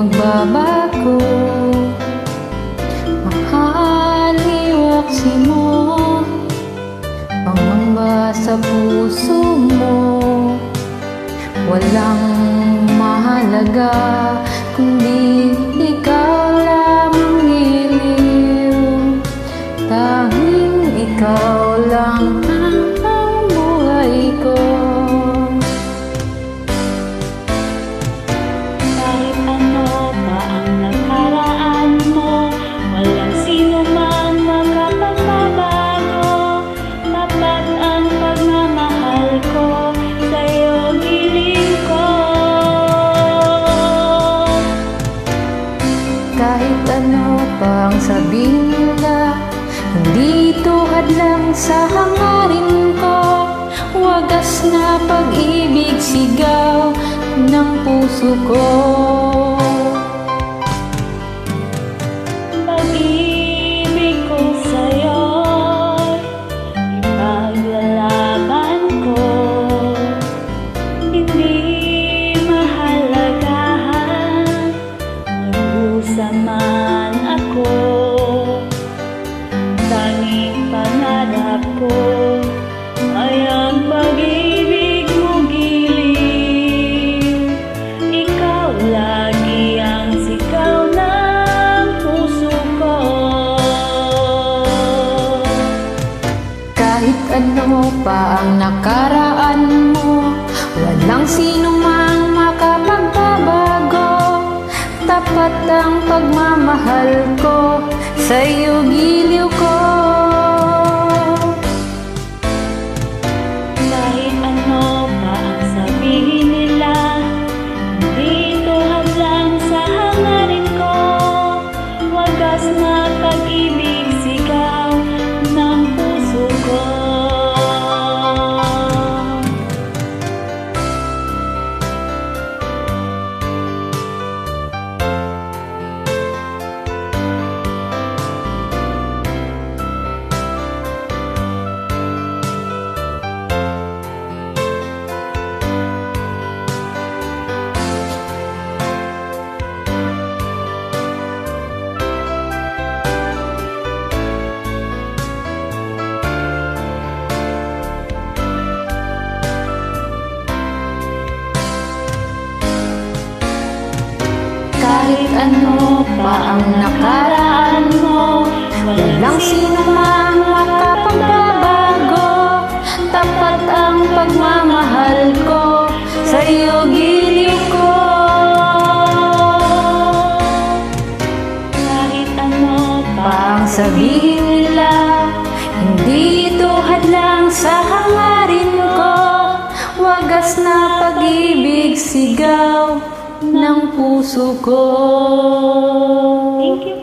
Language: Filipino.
magbabago. Mahal, iwaksi mo pangamba sa puso mo. Walang mahalaga kundi ikaw lamang giliw. Tanging ikaw lang ang buhay ko. Kahit ano pa ang nakaraan mo, walang sino man makapagbabago. Tapat ang pagmamahal ko sa'yo, giling ko. Kahit ano pang sabihin nila, hindi ito hadlang sa hangarin ko. Wagas na pag-ibig, sigaw ng puso ko. Pag-ibig ko sa'yo'y ipaglalaban ko. Hindi mahalagahan magdusa man ako. Tanging pangarap ko ay ang pag-ibig mo, giliw. Ikaw lagi ang sigaw ng puso ko. Kahit ano pa ang nakaraan mo, walang sino mang makapagbabago. Tapat ang pagmamahal ko sa'yo, giliw ko. Kahit ano pa ang sabihin nila, hindi ito hadlang sa hangarin ko. Wagas na pag-ibig, sigaw ng puso ko. Kahit ano pa ang nakaraan mo, walang sino man makapagbabago. Tapat ang pagmamahal ko sa'yo, giliw ko. Kahit ano pa Pa ang sabihin nila, hindi ito hadlang sa hangarin ko. Wagas na pag-ibig, sigaw ng puso ko. Thank you.